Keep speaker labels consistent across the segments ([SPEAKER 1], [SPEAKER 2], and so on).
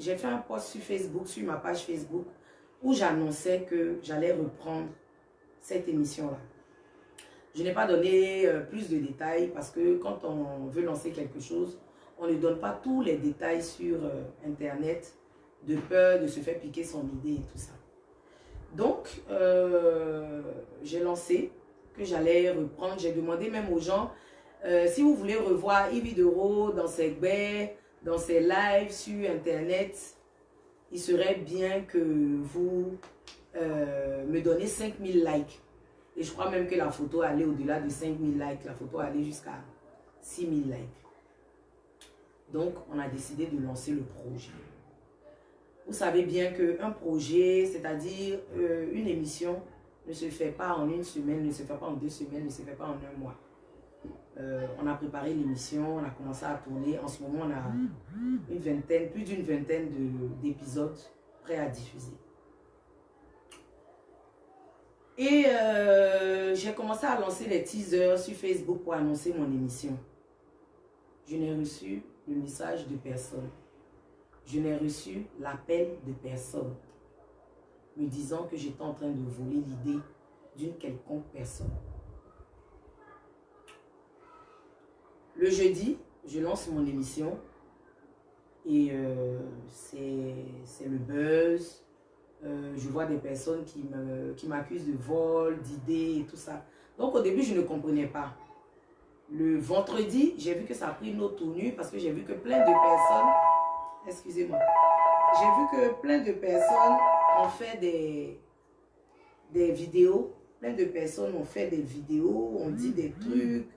[SPEAKER 1] j'ai fait un post sur Facebook, sur ma page Facebook, où j'annonçais que j'allais reprendre cette émission-là. Je n'ai pas donné plus de détails parce que quand on veut lancer quelque chose, on ne donne pas tous les détails sur Internet de peur de se faire piquer son idée et tout ça. Donc, j'ai lancé que j'allais reprendre. J'ai demandé même aux gens, si vous voulez revoir Yves Doro dans ses baies, dans ses lives sur Internet, il serait bien que vous me donnez 5000 likes. Et je crois même que la photo allait au-delà de 5000 likes. La photo allait jusqu'à 6000 likes. Donc, on a décidé de lancer le projet. Vous savez bien qu'un projet, c'est-à-dire une émission, ne se fait pas en une semaine, ne se fait pas en 2 semaines, ne se fait pas en 1 mois. On a préparé l'émission, on a commencé à tourner. En ce moment, on a une vingtaine, plus d'une vingtaine d'épisodes prêts à diffuser. Et j'ai commencé à lancer les teasers sur Facebook pour annoncer mon émission. Je n'ai reçu le message de personne. Je n'ai reçu l'appel de personne me disant que j'étais en train de voler l'idée d'une quelconque personne. Le jeudi, je lance mon émission et c'est le buzz. Je vois des personnes qui m'accusent de vol, d'idées et tout ça. Donc au début, je ne comprenais pas. Le vendredi, j'ai vu que ça a pris une autre tournure parce que j'ai vu que plein de personnes... Excusez-moi. J'ai vu que plein de personnes ont fait des vidéos. Plein de personnes ont fait des vidéos, ont dit des trucs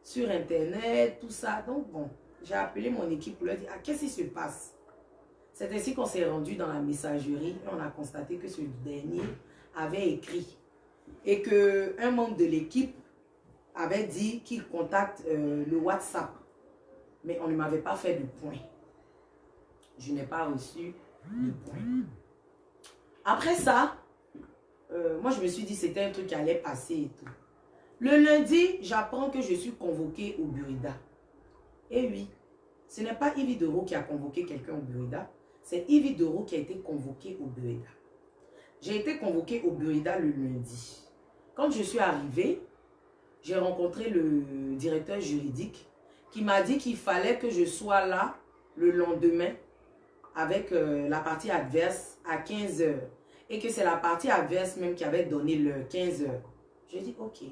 [SPEAKER 1] sur Internet, tout ça. Donc bon, j'ai appelé mon équipe pour leur dire, ah, qu'est-ce qui se passe? C'est ainsi qu'on s'est rendu dans la messagerie et on a constaté que ce dernier avait écrit et qu'un membre de l'équipe avait dit qu'il contacte le WhatsApp. Mais on ne m'avait pas fait de point. Je n'ai pas reçu de point. Après ça, moi je me suis dit c'était un truc qui allait passer et tout. Le lundi, j'apprends que je suis convoquée au Burida. Et oui, ce n'est pas Yves Doro qui a convoqué quelqu'un au Burida. C'est Yves Doro qui a été convoqué au Burida. J'ai été convoquée au Burida le lundi. Quand je suis arrivée, j'ai rencontré le directeur juridique qui m'a dit qu'il fallait que je sois là le lendemain avec la partie adverse à 15 h. Et que c'est la partie adverse même qui avait donné le 15 h. J'ai dit ok.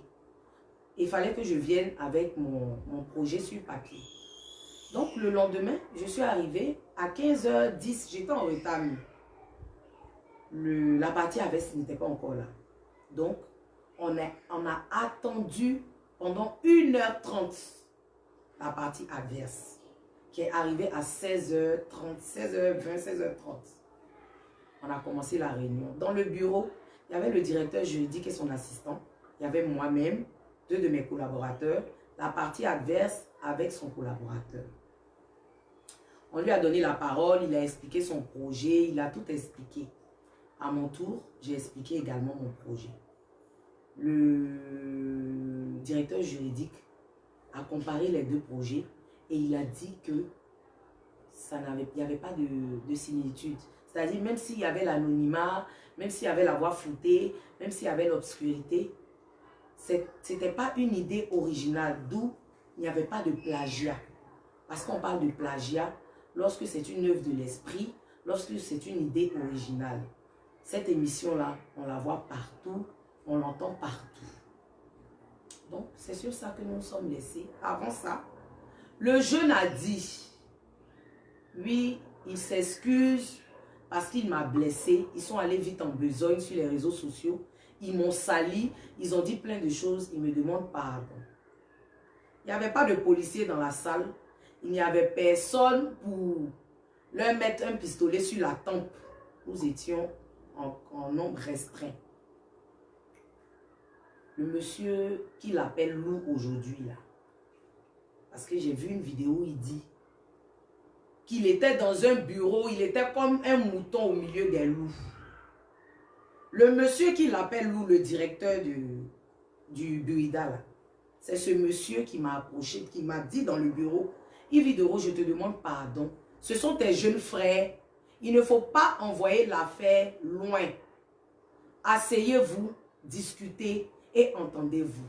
[SPEAKER 1] Il fallait que je vienne avec mon projet sur papier. Donc le lendemain, je suis arrivée à 15 h 10. J'étais en retard. La partie adverse n'était pas encore là. Donc on a attendu pendant 1 h 30 la partie adverse qui est arrivée à 16 h 30, 16 h 20, 16 h 30. On a commencé la réunion. Dans le bureau, il y avait le directeur juridique et son assistant. Il y avait moi-même, 2 de mes collaborateurs, la partie adverse avec son collaborateur. On lui a donné la parole, il a expliqué son projet, il a tout expliqué. À mon tour, j'ai expliqué également mon projet. Le directeur juridique a comparé les 2 projets et il a dit que il n'y avait pas de similitude. C'est-à-dire, même s'il y avait l'anonymat, même s'il y avait la voix floutée, même s'il y avait l'obscurité, ce n'était pas une idée originale, d'où il n'y avait pas de plagiat. Parce qu'on parle de plagiat lorsque c'est une œuvre de l'esprit, lorsque c'est une idée originale. Cette émission-là, on la voit partout, on l'entend partout. Donc, c'est sur ça que nous nous sommes laissés. Avant ça, le jeune a dit, oui, il s'excuse parce qu'il m'a blessé. Ils sont allés vite en besogne sur les réseaux sociaux. Ils m'ont sali, ils ont dit plein de choses, ils me demandent pardon. Il n'y avait pas de policier dans la salle. Il n'y avait personne pour leur mettre un pistolet sur la tempe. Nous étions en nombre restreint. Le monsieur qui l'appelle Lou aujourd'hui, là, parce que j'ai vu une vidéo où il dit qu'il était dans un bureau, il était comme un mouton au milieu des loups. Le monsieur qui l'appelle Lou, le directeur du Burida, là, c'est ce monsieur qui m'a approché, qui m'a dit dans le bureau, Yves Doro, je te demande pardon. Ce sont tes jeunes frères. Il ne faut pas envoyer l'affaire loin. Asseyez-vous, discutez et entendez-vous.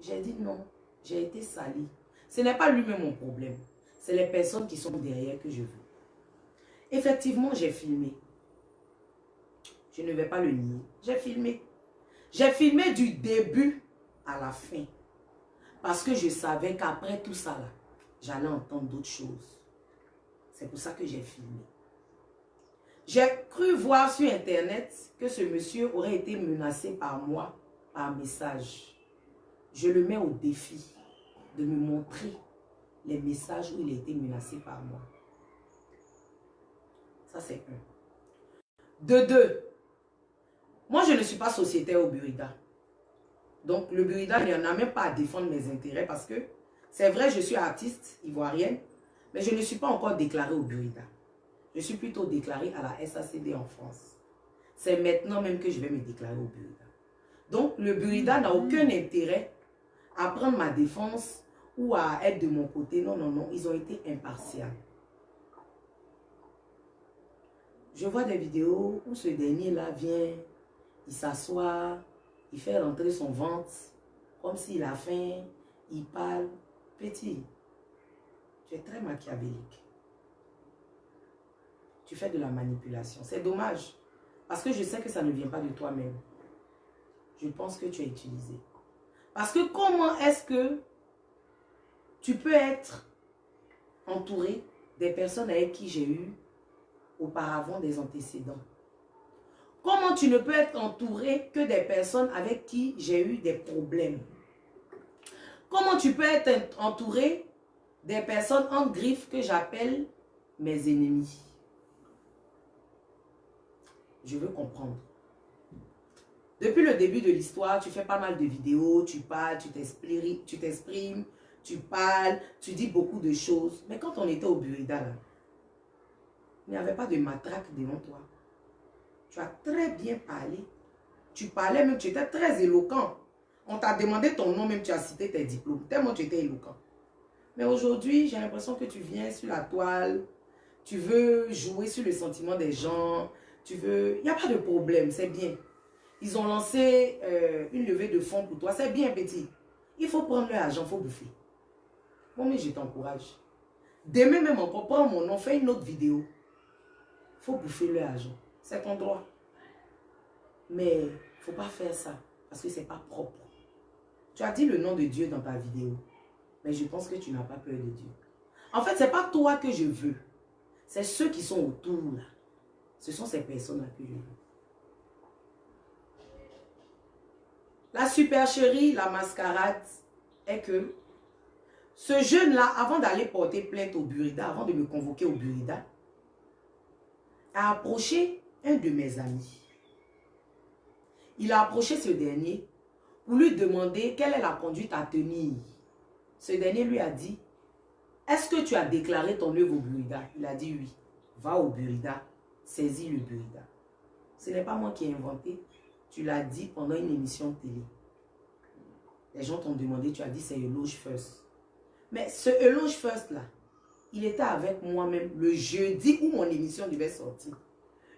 [SPEAKER 1] J'ai dit non, j'ai été salie. Ce n'est pas lui-même mon problème. C'est les personnes qui sont derrière que je veux. Effectivement, j'ai filmé. Je ne vais pas le nier. J'ai filmé. J'ai filmé du début à la fin. Parce que je savais qu'après tout ça, j'allais entendre d'autres choses. C'est pour ça que j'ai filmé. J'ai cru voir sur Internet que ce monsieur aurait été menacé par moi, par message. Je le mets au défi de me montrer les messages où il a été menacé par moi. Ça, c'est un. De deux, moi, je ne suis pas sociétaire au Burida. Donc, le Burida, il n'y en a même pas à défendre mes intérêts parce que c'est vrai, je suis artiste ivoirienne, mais je ne suis pas encore déclarée au Burida. Je suis plutôt déclarée à la SACD en France. C'est maintenant même que je vais me déclarer au Burida. Donc, le Burida n'a aucun intérêt à prendre ma défense ou à être de mon côté. Non, non, non, ils ont été impartials. Je vois des vidéos où ce dernier-là vient, il s'assoit, il fait rentrer son ventre, comme s'il a faim, il parle. Petit, tu es très machiavélique. Tu fais de la manipulation. C'est dommage, parce que je sais que ça ne vient pas de toi-même. Je pense que tu es utilisé. Parce que comment est-ce que tu peux être entouré des personnes avec qui j'ai eu auparavant des antécédents? Comment tu ne peux être entouré que des personnes avec qui j'ai eu des problèmes? Comment tu peux être entouré des personnes en griffe que j'appelle mes ennemis? Je veux comprendre. Depuis le début de l'histoire, tu fais pas mal de vidéos, tu parles, tu t'exprimes, tu parles, tu dis beaucoup de choses. Mais quand on était au Burida, là, il n'y avait pas de matraque devant toi. Tu as très bien parlé. Tu parlais même, tu étais très éloquent. On t'a demandé ton nom, même tu as cité tes diplômes. Tellement tu étais éloquent. Mais aujourd'hui, j'ai l'impression que tu viens sur la toile. Tu veux jouer sur le sentiment des gens. Tu veux... Il n'y a pas de problème, c'est bien. Ils ont lancé une levée de fonds pour toi. C'est bien, petit. Il faut prendre leur argent, il faut bouffer. Bon, mais je t'encourage. Demain même encore, prends mon nom, fais une autre vidéo. Il faut bouffer leur argent. C'est ton droit. Mais il ne faut pas faire ça. Parce que ce n'est pas propre. Tu as dit le nom de Dieu dans ta vidéo. Mais je pense que tu n'as pas peur de Dieu. En fait, ce n'est pas toi que je veux. C'est ceux qui sont autour là. Ce sont ces personnes-là que je veux. La supercherie, la mascarade est que ce jeune-là, avant d'aller porter plainte au Burida, avant de me convoquer au Burida, a approché un de mes amis. Il a approché ce dernier pour lui demander quelle est la conduite à tenir. Ce dernier lui a dit, est-ce que tu as déclaré ton œuvre au Burida? Il a dit oui. Va au Burida, saisis le Burida. Ce n'est pas moi qui ai inventé. Tu l'as dit pendant une émission de télé. Les gens t'ont demandé, tu as dit c'est Eloge First. Mais ce Eloge First là, il était avec moi-même le jeudi où mon émission devait sortir.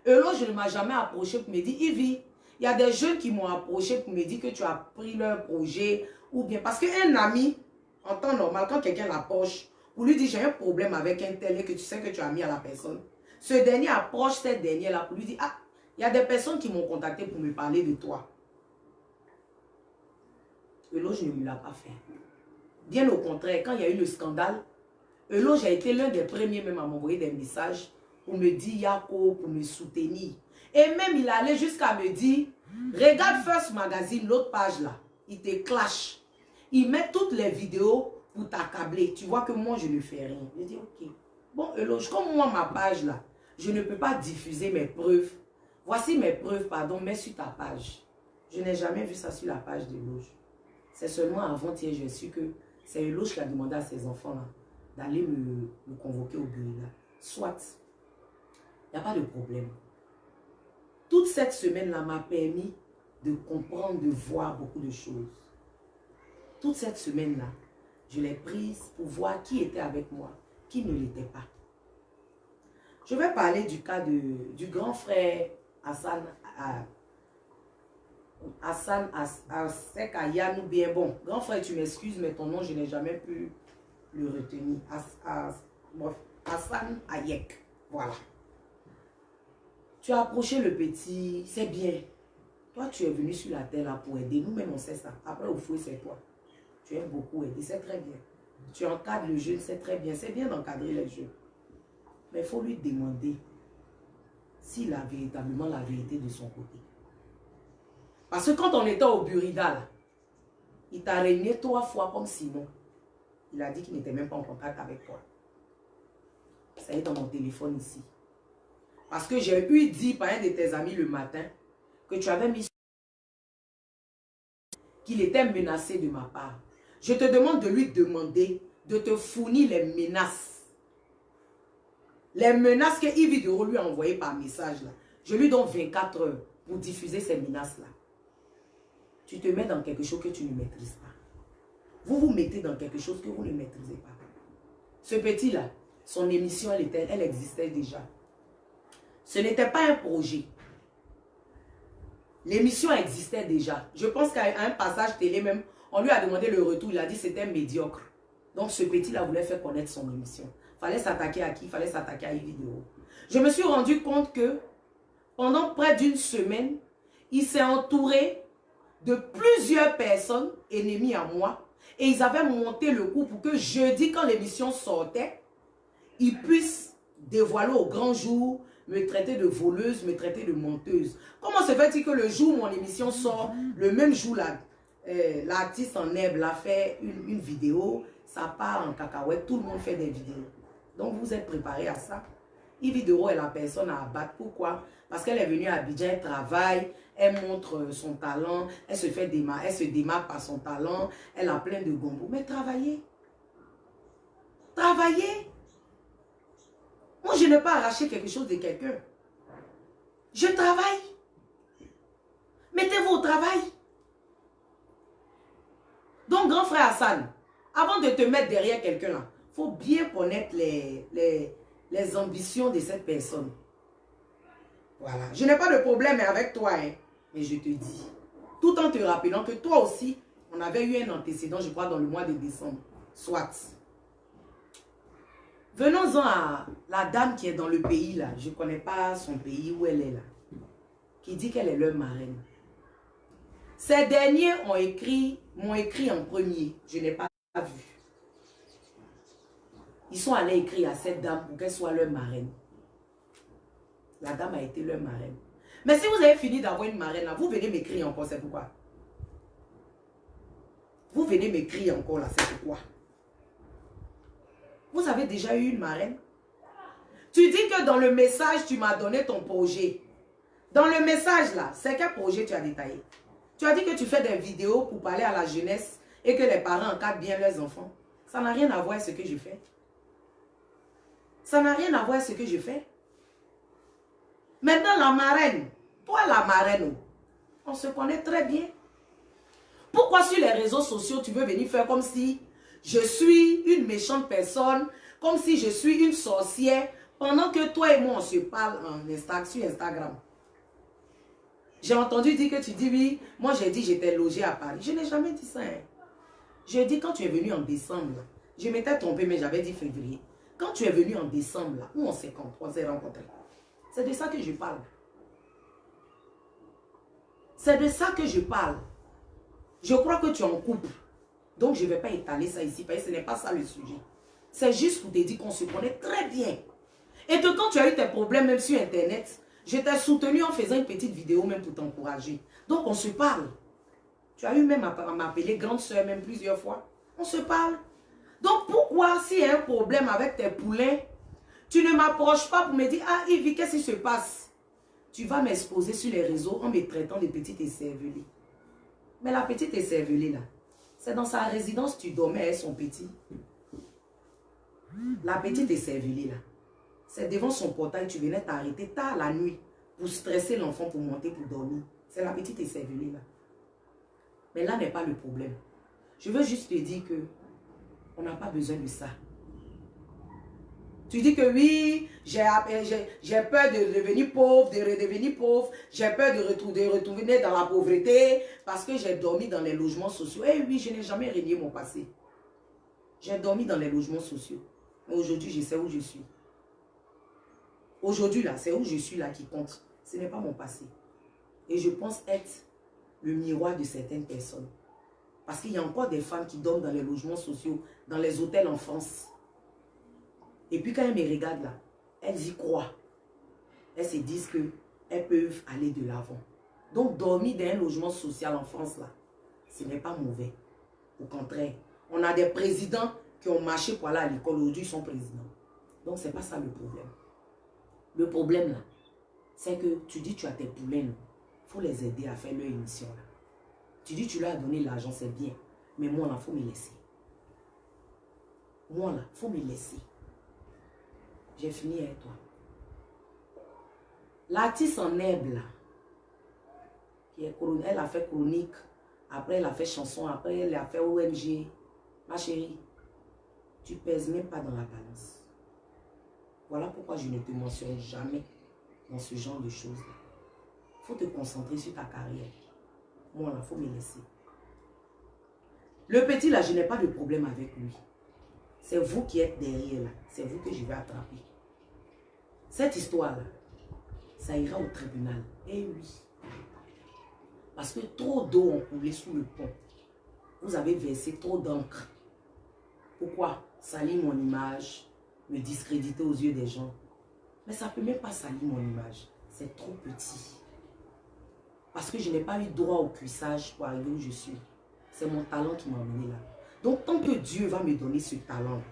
[SPEAKER 1] Eloge ne m'a jamais approché pour me dire, Ivy, il y a des jeunes qui m'ont approché pour me dire que tu as pris leur projet. Ou bien, parce qu'un ami, en temps normal, quand quelqu'un l'approche, pour lui dire j'ai un problème avec un tel et que tu sais que tu as mis à la personne, ce dernier approche cette dernière-là pour lui dire, ah, il y a des personnes qui m'ont contacté pour me parler de toi. Eloge ne me l'a pas fait. Bien au contraire, quand il y a eu le scandale, Eloge a été l'un des premiers même à m'envoyer des messages pour me dire Yako, pour me soutenir. Et même il allait jusqu'à me dire, regarde First Magazine, l'autre page là, il te clash. Il met toutes les vidéos pour t'accabler. Tu vois que moi je ne fais rien. Je dis ok. Bon Eloge, comme moi ma page là, je ne peux pas diffuser mes preuves. Voici mes preuves, pardon, mets sur ta page. Je n'ai jamais vu ça sur la page d'Eloge. C'est seulement avant-hier, j'ai su que c'est Eloge qui a demandé à ses enfants-là d'aller me convoquer au Burida. Soit, il n'y a pas de problème. Toute cette semaine-là m'a permis de comprendre, de voir beaucoup de choses. Toute cette semaine-là, je l'ai prise pour voir qui était avec moi, qui ne l'était pas. Je vais parler du cas du grand frère Hassan, Asek Ayan ou bien bon. Grand frère, tu m'excuses, mais ton nom, je n'ai jamais pu le retenir. Hassan Hayek. Voilà. Tu as approché le petit, c'est bien. Toi, tu es venu sur la terre là pour aider. Nous-mêmes, on sait ça. Après, au fouet, c'est toi. Tu aimes beaucoup aider, c'est très bien. Tu encadres le jeune, c'est très bien. C'est bien d'encadrer les jeunes. Mais il faut lui demander s'il a véritablement la vérité de son côté. Parce que quand on était au Burida, là, il t'a régné 3 fois comme Simon. Il a dit qu'il n'était même pas en contact avec toi. Ça y est dans mon téléphone ici. Parce que j'ai eu dit par un de tes amis le matin que tu avais mis qu'il était menacé de ma part. Je te demande de lui demander de te fournir les menaces. Les menaces que Yves Dero lui a envoyées par message là. Je lui donne 24 heures pour diffuser ces menaces là. Tu te mets dans quelque chose que tu ne maîtrises pas. Vous vous mettez dans quelque chose que vous ne maîtrisez pas. Ce petit là, son émission elle existait déjà. Ce n'était pas un projet. L'émission existait déjà. Je pense qu'à un passage télé même, on lui a demandé le retour. Il a dit que c'était médiocre. Donc ce petit-là voulait faire connaître son émission. Il fallait s'attaquer à qui? Il fallait s'attaquer à Yves Dero. Je me suis rendu compte que pendant près d'une semaine, il s'est entouré de plusieurs personnes ennemies à moi. Et ils avaient monté le coup pour que jeudi, quand l'émission sortait, ils puissent dévoiler au grand jour, me traiter de voleuse, me traiter de menteuse. Comment se fait-il que le jour où mon émission sort, le même jour, l'artiste en herbe a fait une vidéo, ça part en cacahuète, tout le monde fait des vidéos. Donc vous êtes préparés à ça. Yves Dero est la personne à abattre. Pourquoi? Parce qu'elle est venue à Abidjan, elle travaille, elle montre son talent, elle se démarque par son talent, elle a plein de gombo. Mais travaillez. Travaillez. Moi, je n'ai pas arraché quelque chose de quelqu'un. Je travaille. Mettez-vous au travail. Donc, grand frère Hassan, avant de te mettre derrière quelqu'un là, il faut bien connaître les ambitions de cette personne. Voilà. Je n'ai pas de problème avec toi, hein, mais je te dis, tout en te rappelant que toi aussi, on avait eu un antécédent, je crois, dans le mois de décembre. Soit. Venons-en à la dame qui est dans le pays, là. Je ne connais pas son pays, où elle est, là. Qui dit qu'elle est leur marraine. Ces derniers m'ont écrit en premier. Je n'ai pas vu. Ils sont allés écrire à cette dame pour qu'elle soit leur marraine. La dame a été leur marraine. Mais si vous avez fini d'avoir une marraine, là, vous venez m'écrire encore, c'est pourquoi? Vous venez m'écrire encore, là, c'est pourquoi? Vous avez déjà eu une marraine? Tu dis que dans le message, tu m'as donné ton projet. Dans le message, là, c'est quel projet tu as détaillé? Tu as dit que tu fais des vidéos pour parler à la jeunesse et que les parents encadrent bien leurs enfants. Ça n'a rien à voir avec ce que je fais. Ça n'a rien à voir avec ce que je fais. Maintenant, la marraine, toi la marraine, on se connaît très bien. Pourquoi sur les réseaux sociaux, tu veux venir faire comme si je suis une méchante personne, comme si je suis une sorcière, pendant que toi et moi, on se parle sur Instagram? J'ai entendu dire que tu dis oui, moi j'ai dit j'étais logée à Paris. Je n'ai jamais dit ça. Hein. Je dis quand tu es venu en décembre, là, je m'étais trompée, mais j'avais dit février. Quand tu es venu en décembre, là, où on s'est rencontrés, c'est de ça que je parle. C'est de ça que je parle. Je crois que tu es en couple. Donc, je ne vais pas étaler ça ici, parce que ce n'est pas ça le sujet. C'est juste pour te dire qu'on se connaît très bien. Et que quand tu as eu tes problèmes, même sur Internet, je t'ai soutenu en faisant une petite vidéo même pour t'encourager. Donc, on se parle. Tu as eu même à m'appeler grande soeur même plusieurs fois. On se parle. Donc, pourquoi, s'il y a un problème avec tes poulains, tu ne m'approches pas pour me dire, ah Yves, qu'est-ce qui se passe? Tu vas m'exposer sur les réseaux en me traitant de petite écervelée. Mais la petite écervelée là, c'est dans sa résidence tu dormais avec son petit. La petite écervelée là, c'est devant son portail, tu venais t'arrêter tard la nuit pour stresser l'enfant pour monter pour dormir. C'est la petite écervelée là. Mais là n'est pas le problème. Je veux juste te dire que on n'a pas besoin de ça. Tu dis que oui, j'ai peur de devenir pauvre, de redevenir pauvre. J'ai peur de retourner dans la pauvreté parce que j'ai dormi dans les logements sociaux. Eh oui, je n'ai jamais renié mon passé. J'ai dormi dans les logements sociaux. Mais aujourd'hui, je sais où je suis. Aujourd'hui, là, c'est où je suis là qui compte. Ce n'est pas mon passé. Et je pense être le miroir de certaines personnes. Parce qu'il y a encore des femmes qui dorment dans les logements sociaux, dans les hôtels en France. Et puis quand elles me regardent là, elles y croient. Elles se disent qu'elles peuvent aller de l'avant. Donc dormir dans un logement social en France là, ce n'est pas mauvais. Au contraire, on a des présidents qui ont marché pour aller à l'école, aujourd'hui ils sont présidents. Donc ce n'est pas ça le problème. Le problème là, c'est que tu dis tu as tes poulains, il faut les aider à faire leur émission là. Tu dis tu leur as donné l'argent, c'est bien. Mais moi là, il faut me laisser. Moi là, il faut me laisser. J'ai fini avec toi. L'artiste en herbe là, elle a fait chronique, après elle a fait chanson, après elle a fait ONG. Ma chérie, tu pèses même pas dans la balance. Voilà pourquoi je ne te mentionne jamais dans ce genre de choses. Il faut te concentrer sur ta carrière. Moi là, il faut me laisser. Le petit là, je n'ai pas de problème avec lui. C'est vous qui êtes derrière là. C'est vous que je vais attraper. Cette histoire-là, ça ira au tribunal. Eh oui. Parce que trop d'eau ont coulé sous le pont. Vous avez versé trop d'encre. Pourquoi? Salir mon image, me discréditer aux yeux des gens. Mais ça ne peut même pas salir mon image. C'est trop petit. Parce que je n'ai pas eu droit au cuissage pour arriver où je suis. C'est mon talent qui m'a amené là. Donc, tant que Dieu va me donner ce talent,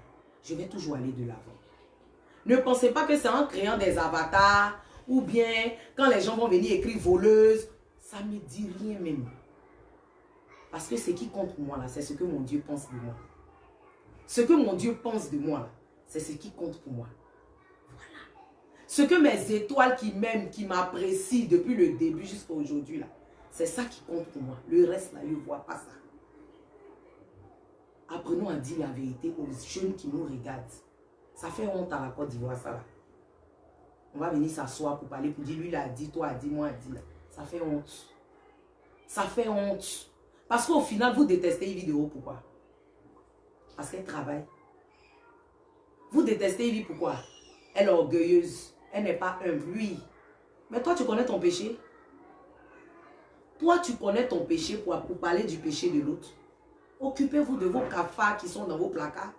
[SPEAKER 1] je vais toujours aller de l'avant. Ne pensez pas que c'est en créant des avatars ou bien quand les gens vont venir écrire voleuse. Ça ne me dit rien même. Parce que ce qui compte pour moi là, c'est ce que mon Dieu pense de moi. Ce que mon Dieu pense de moi là, c'est ce qui compte pour moi. Voilà. Ce que mes étoiles qui m'aiment, qui m'apprécient depuis le début jusqu'à aujourd'hui là, c'est ça qui compte pour moi. Le reste là, je ne vois pas ça. Apprenons à dire la vérité aux jeunes qui nous regardent. Ça fait honte à la Côte d'Ivoire, ça là. On va venir s'asseoir pour parler, pour dire lui il a dit, toi a dit, moi a dit là. Ça fait honte. Ça fait honte. Parce qu'au final, vous détestez une vidéo, pourquoi? Parce qu'elle travaille. Vous détestez Ivy, pourquoi? Elle est orgueilleuse. Elle n'est pas humble, lui. Mais toi, tu connais ton péché? Toi, tu connais ton péché pour parler du péché de l'autre. Occupez-vous de vos cafards qui sont dans vos placards.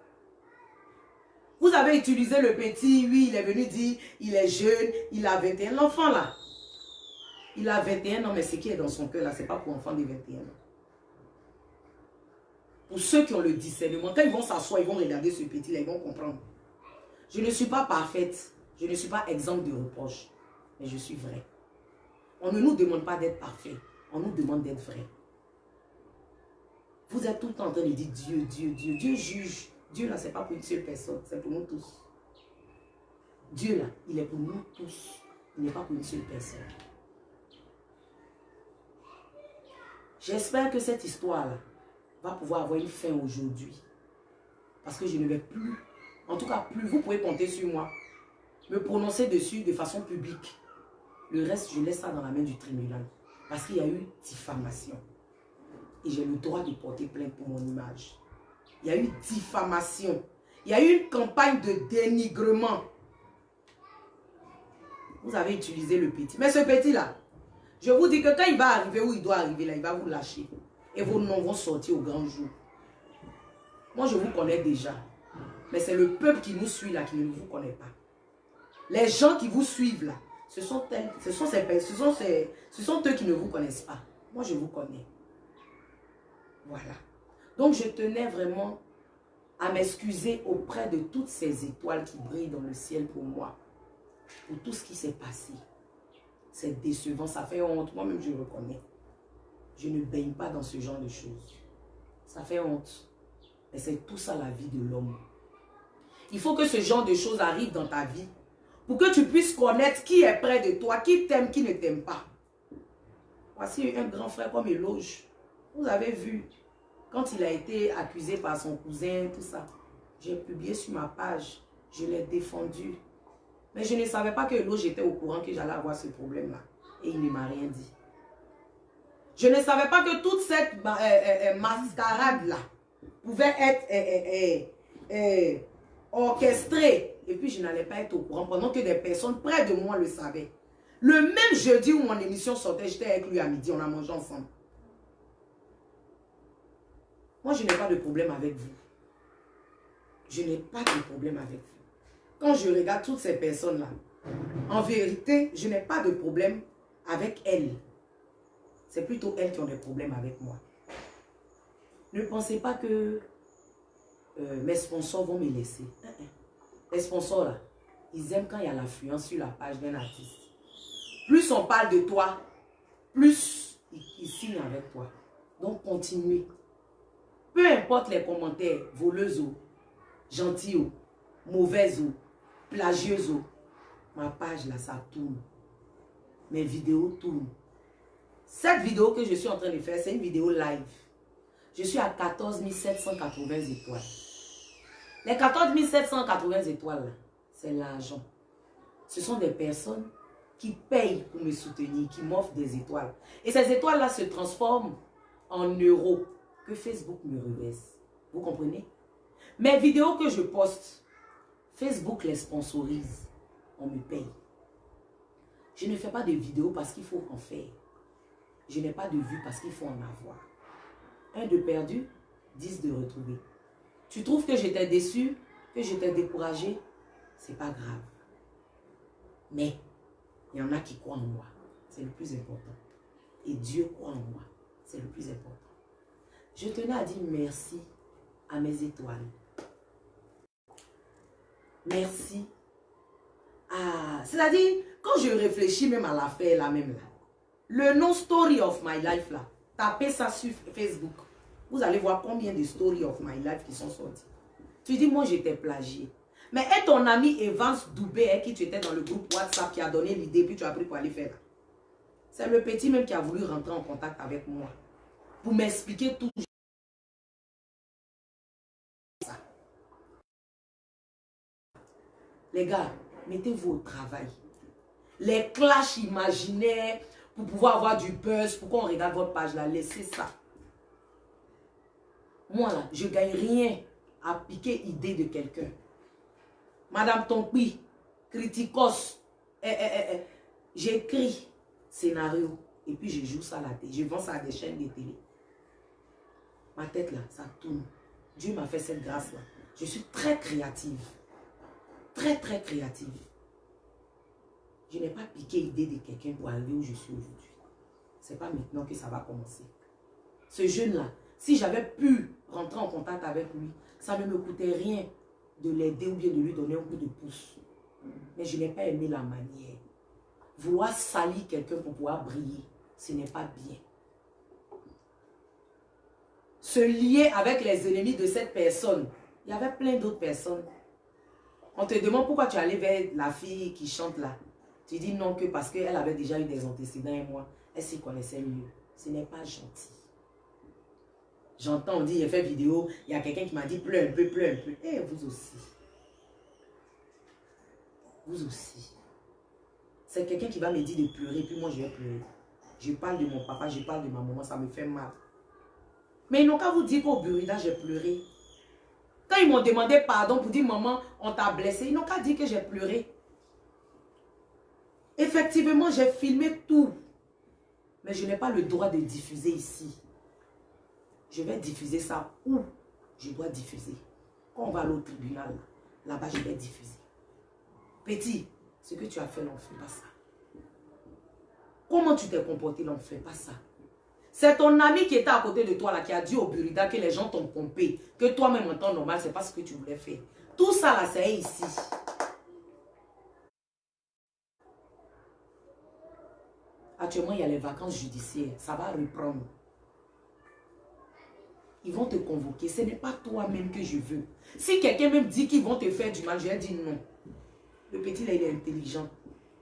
[SPEAKER 1] Vous avez utilisé le petit, oui, il est venu dire, il est jeune, il a 21 ans. L'enfant là, il a 21 ans, mais ce qui est dans son cœur là, ce n'est pas pour enfant de 21 ans. Pour ceux qui ont le discernement, quand ils vont s'asseoir, ils vont regarder ce petit là, ils vont comprendre. Je ne suis pas parfaite, je ne suis pas exempte de reproches, mais je suis vraie. On ne nous demande pas d'être parfait, on nous demande d'être vrai. Vous êtes tout le temps en train de dire Dieu, Dieu, Dieu. Dieu juge. Dieu là, ce n'est pas pour une seule personne, c'est pour nous tous. Dieu là, il est pour nous tous. Il n'est pas pour une seule personne. J'espère que cette histoire-là va pouvoir avoir une fin aujourd'hui. Parce que je ne vais plus, en tout cas plus, vous pouvez compter sur moi, me prononcer dessus de façon publique. Le reste, je laisse ça dans la main du tribunal. Parce qu'il y a eu diffamation. Et j'ai le droit de porter plainte pour mon image. Il y a eu diffamation. Il y a eu une campagne de dénigrement. Vous avez utilisé le petit. Mais ce petit-là, je vous dis que quand il va arriver où il doit arriver, là, il va vous lâcher. Et vos noms vont sortir au grand jour. Moi, je vous connais déjà. Mais c'est le peuple qui nous suit là qui ne vous connaît pas. Les gens qui vous suivent là, ce sont eux qui ne vous connaissent pas. Moi, je vous connais. Voilà. Donc, je tenais vraiment à m'excuser auprès de toutes ces étoiles qui brillent dans le ciel pour moi. Pour tout ce qui s'est passé. C'est décevant, ça fait honte. Moi-même, je reconnais. Je ne baigne pas dans ce genre de choses. Ça fait honte. Mais c'est tout ça la vie de l'homme. Il faut que ce genre de choses arrive dans ta vie pour que tu puisses connaître qui est près de toi, qui t'aime, qui ne t'aime pas. Voici un grand frère comme Eloge. Vous avez vu, quand il a été accusé par son cousin, tout ça, j'ai publié sur ma page. Je l'ai défendu. Mais je ne savais pas que l'autre, j'étais au courant que j'allais avoir ce problème-là. Et il ne m'a rien dit. Je ne savais pas que toute cette mascarade-là pouvait être orchestrée. Et puis, je n'allais pas être au courant pendant que des personnes près de moi le savaient. Le même jeudi où mon émission sortait, j'étais avec lui à midi, on a mangé ensemble. Moi, je n'ai pas de problème avec vous. Je n'ai pas de problème avec vous. Quand je regarde toutes ces personnes-là, en vérité, je n'ai pas de problème avec elles. C'est plutôt elles qui ont des problèmes avec moi. Ne pensez pas que mes sponsors vont me laisser. Les sponsors, là, ils aiment quand il y a l'influence sur la page d'un artiste. Plus on parle de toi, plus ils signent avec toi. Donc, continuez. Peu importe les commentaires, voleuses ou gentilles ou mauvaises ou plagieuses ou, ma page là, ça tourne. Mes vidéos tournent. Cette vidéo que je suis en train de faire, c'est une vidéo live. Je suis à 14 780 étoiles. Les 14 780 étoiles, c'est l'argent. Ce sont des personnes qui payent pour me soutenir, qui m'offrent des étoiles. Et ces étoiles-là se transforment en euros que Facebook me reverse. Vous comprenez? Mes vidéos que je poste, Facebook les sponsorise. On me paye. Je ne fais pas de vidéos parce qu'il faut en faire. Je n'ai pas de vues parce qu'il faut en avoir. 1 de perdu, 10 de retrouvé. Tu trouves que j'étais déçu, que j'étais découragé? C'est pas grave. Mais il y en a qui croient en moi. C'est le plus important. Et Dieu croit en moi. C'est le plus important. Je tenais à dire merci à mes étoiles. Merci à... C'est-à-dire, quand je réfléchis même à l'affaire là même là, le nom Story of My Life là, tapez ça sur Facebook. Vous allez voir combien de Story of My Life qui sont sortis. Tu dis, moi j'étais plagié. Mais est ton ami Evans Doubé, qui tu étais dans le groupe WhatsApp, qui a donné l'idée, puis tu as pris pour aller faire là. C'est le petit même qui a voulu rentrer en contact avec moi. Pour m'expliquer tout ça. Les gars, mettez-vous au travail. Les clashs imaginaires pour pouvoir avoir du buzz, pour qu'on regarde votre page là, laissez ça. Moi là, je ne gagne rien à piquer idée de quelqu'un. Madame Tompi, Criticos, j'écris scénario et puis je joue ça à la télé. Je vends ça à des chaînes de télé. Ma tête là, ça tourne. Dieu m'a fait cette grâce là. Je suis très créative. Très très créative. Je n'ai pas piqué idée de quelqu'un pour arriver où je suis aujourd'hui. Ce n'est pas maintenant que ça va commencer. Ce jeune-là, si j'avais pu rentrer en contact avec lui, ça ne me coûtait rien de l'aider ou bien de lui donner un coup de pouce. Mais je n'ai pas aimé la manière. Vouloir salir quelqu'un pour pouvoir briller, ce n'est pas bien. Se lier avec les ennemis de cette personne, il y avait plein d'autres personnes. On te demande pourquoi tu es allé vers la fille qui chante là. Tu dis non que parce qu'elle avait déjà eu des antécédents et moi, elle s'y connaissait mieux. Ce n'est pas gentil. J'entends, on dit, il a fait vidéo, il y a quelqu'un qui m'a dit pleure un peu, pleure un peu. Eh, vous aussi. Vous aussi. C'est quelqu'un qui va me dire de pleurer, puis moi je vais pleurer. Je parle de mon papa, je parle de ma maman, ça me fait mal. Mais ils n'ont qu'à vous dire qu'au Burida, j'ai pleuré. Quand ils m'ont demandé pardon pour dire maman, on t'a blessé, ils n'ont qu'à dire que j'ai pleuré. Effectivement, j'ai filmé tout. Mais je n'ai pas le droit de diffuser ici. Je vais diffuser ça où je dois diffuser. Quand on va aller au tribunal, là-bas, je vais diffuser. Petit, ce que tu as fait, on ne fait pas ça. Comment tu t'es comporté, on ne fait pas ça. C'est ton ami qui était à côté de toi, là, qui a dit au Burida que les gens t'ont pompé, que toi-même en temps normal, ce n'est pas ce que tu voulais faire. Tout ça, là, c'est ici. Actuellement, il y a les vacances judiciaires. Ça va reprendre. Ils vont te convoquer. Ce n'est pas toi-même que je veux. Si quelqu'un même dit qu'ils vont te faire du mal, je vais dire non. Le petit, là, il est intelligent.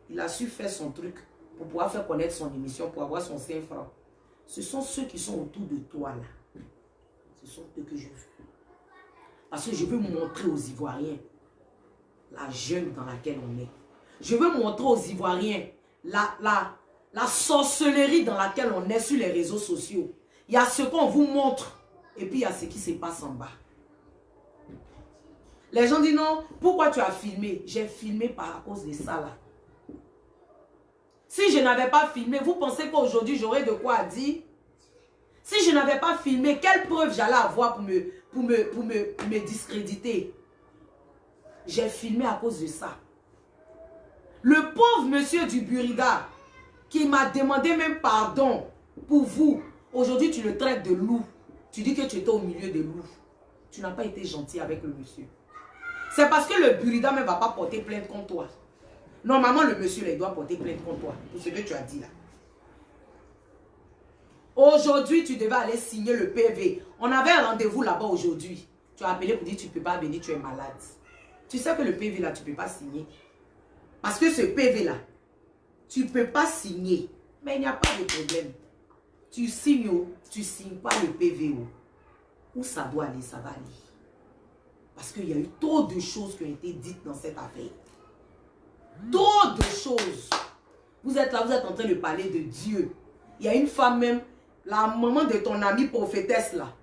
[SPEAKER 1] Il a su faire son truc pour pouvoir faire connaître son émission, pour avoir son 5 francs. Ce sont ceux qui sont autour de toi, là. Ce sont eux que je veux. Parce que je veux me montrer aux Ivoiriens la jungle dans laquelle on est. Je veux montrer aux Ivoiriens la sorcellerie dans laquelle on est sur les réseaux sociaux. Il y a ce qu'on vous montre et puis il y a ce qui se passe en bas. Les gens disent non, pourquoi tu as filmé? J'ai filmé à cause de ça là. Si je n'avais pas filmé, vous pensez qu'aujourd'hui j'aurais de quoi dire? Si je n'avais pas filmé, quelle preuve j'allais avoir pour me discréditer? J'ai filmé à cause de ça. Le pauvre monsieur du Burida qui m'a demandé même pardon pour vous. Aujourd'hui, tu le traites de loup. Tu dis que tu étais au milieu des loups. Tu n'as pas été gentil avec le monsieur. C'est parce que le Burida ne va pas porter plainte contre toi. Normalement, le monsieur il doit porter plainte contre toi. Pour ce que tu as dit là. Aujourd'hui, tu devais aller signer le PV. On avait un rendez-vous là-bas aujourd'hui. Tu as appelé pour dire que tu ne peux pas venir, tu es malade. Tu sais que le PV là, tu ne peux pas signer. Parce que ce PV là, tu ne peux pas signer. Mais il n'y a pas de problème. Tu signes ou tu ne signes pas le PV. Où ça doit aller, ça va aller. Parce qu'il y a eu trop de choses qui ont été dites dans cette affaire. Trop de choses. Vous êtes là, vous êtes en train de parler de Dieu. Il y a une femme même, la maman de ton amie prophétesse là.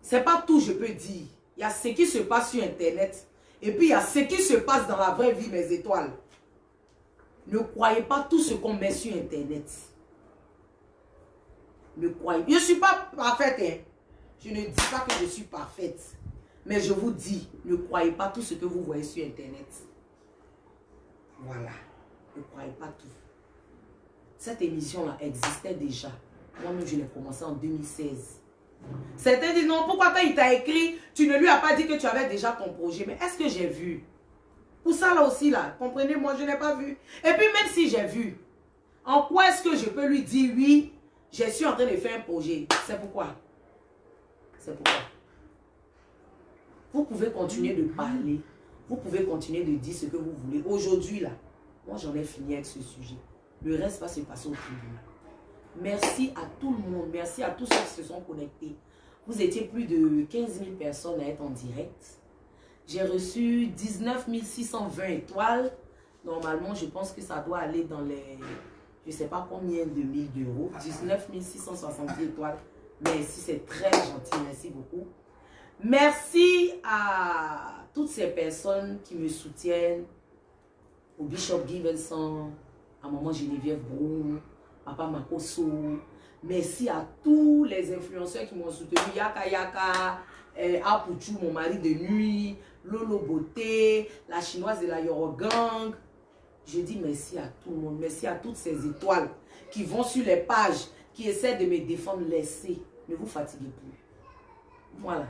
[SPEAKER 1] C'est pas tout, je peux dire. Il y a ce qui se passe sur Internet. Et puis il y a ce qui se passe dans la vraie vie, mes étoiles. Ne croyez pas tout ce qu'on met sur Internet. Ne croyez. Je ne suis pas parfaite. Hein. Je ne dis pas que je suis parfaite. Mais je vous dis, ne croyez pas tout ce que vous voyez sur Internet. Voilà. Ne croyez pas tout. Cette émission-là existait déjà. Moi-même, je l'ai commencé en 2016. Certains disent non, pourquoi quand il t'a écrit, tu ne lui as pas dit que tu avais déjà ton projet. Mais est-ce que j'ai vu? Pour ça là aussi, là, comprenez-moi, je n'ai pas vu. Et puis même si j'ai vu, en quoi est-ce que je peux lui dire oui, je suis en train de faire un projet? C'est pourquoi? C'est pourquoi? Vous pouvez continuer de parler. Vous pouvez continuer de dire ce que vous voulez. Aujourd'hui, là, moi, j'en ai fini avec ce sujet. Le reste va se passer au tribunal. Merci à tout le monde. Merci à tous ceux qui se sont connectés. Vous étiez plus de 15 000 personnes à être en direct. J'ai reçu 19 620 étoiles. Normalement, je pense que ça doit aller dans les... Je ne sais pas combien de mille d'euros. 19 670 étoiles. Merci, c'est très gentil. Merci beaucoup. Merci à toutes ces personnes qui me soutiennent. Au Bishop Givelson, à Maman Geneviève Brou, Papa Makoso. Merci à tous les influenceurs qui m'ont soutenu. Yaka Yaka, Apuchu, mon mari de nuit, Lolo Beauté, la chinoise de la Yorogang. Je dis merci à tout le monde. Merci à toutes ces étoiles qui vont sur les pages, qui essaient de me défendre. Laissez. Ne vous fatiguez plus. Voilà.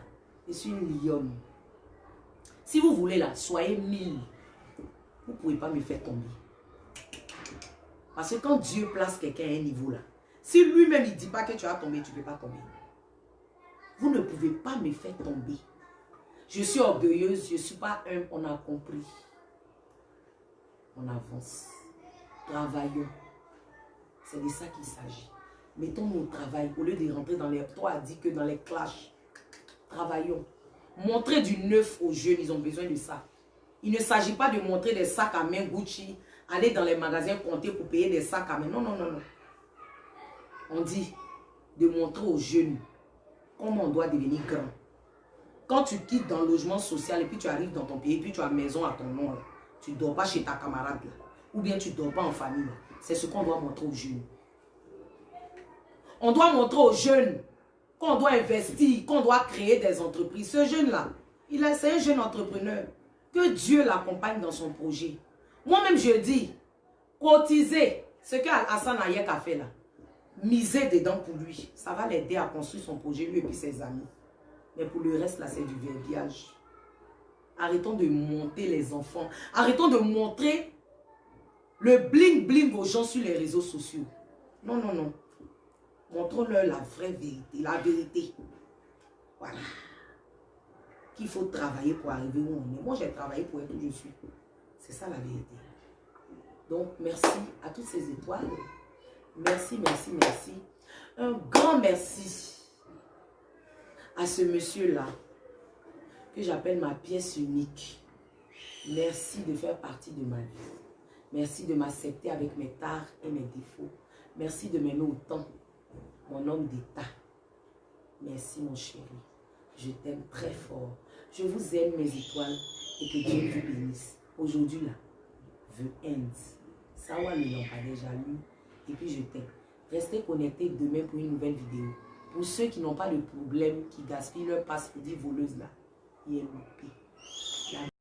[SPEAKER 1] Je suis une lionne. Si vous voulez là, soyez 1000. Vous ne pouvez pas me faire tomber. Parce que quand Dieu place quelqu'un à un niveau là, si lui-même il ne dit pas que tu vas tomber, tu ne peux pas tomber. Vous ne pouvez pas me faire tomber. Je suis orgueilleuse, je ne suis pas humble, on a compris. On avance. Travaillons. C'est de ça qu'il s'agit. Mettons-nous au travail au lieu de rentrer dans les... Toi a dit que dans les clashs. Travaillons. Montrer du neuf aux jeunes, ils ont besoin de ça. Il ne s'agit pas de montrer des sacs à main Gucci, aller dans les magasins compter pour payer des sacs à main. Non, non, non, non. On dit de montrer aux jeunes comment on doit devenir grand. Quand tu quittes dans le logement social et puis tu arrives dans ton pays, et puis tu as maison à ton nom, là, tu ne dors pas chez ta camarade, là, ou bien tu ne dors pas en famille. C'est ce qu'on doit montrer aux jeunes. On doit montrer aux jeunes qu'on doit investir, qu'on doit créer des entreprises. Ce jeune-là, c'est un jeune entrepreneur. Que Dieu l'accompagne dans son projet. Moi-même, je dis, cotiser ce qu'Hassan Hayek a fait là. Miser dedans pour lui. Ça va l'aider à construire son projet, lui et puis ses amis. Mais pour le reste, là, c'est du verbiage. Arrêtons de monter les enfants. Arrêtons de montrer le bling-bling aux gens sur les réseaux sociaux. Non, non, non. Montrons-leur la vraie vérité. La vérité. Voilà. Qu'il faut travailler pour arriver où on est. Moi, j'ai travaillé pour être où je suis. C'est ça la vérité. Donc, merci à toutes ces étoiles. Merci, merci, merci. Un grand merci à ce monsieur-là, que j'appelle ma pièce unique. Merci de faire partie de ma vie. Merci de m'accepter avec mes tares et mes défauts. Merci de m'aimer autant, mon homme d'état. Merci mon chéri. Je t'aime très fort. Je vous aime mes étoiles et que Dieu vous bénisse. Aujourd'hui là, The End. Sawa le lampadaire jaloux. Et puis je t'aime. Restez connectés demain pour une nouvelle vidéo. Pour ceux qui n'ont pas de problème, qui gaspillent leur passe-crédit voleuse là, il est loupé.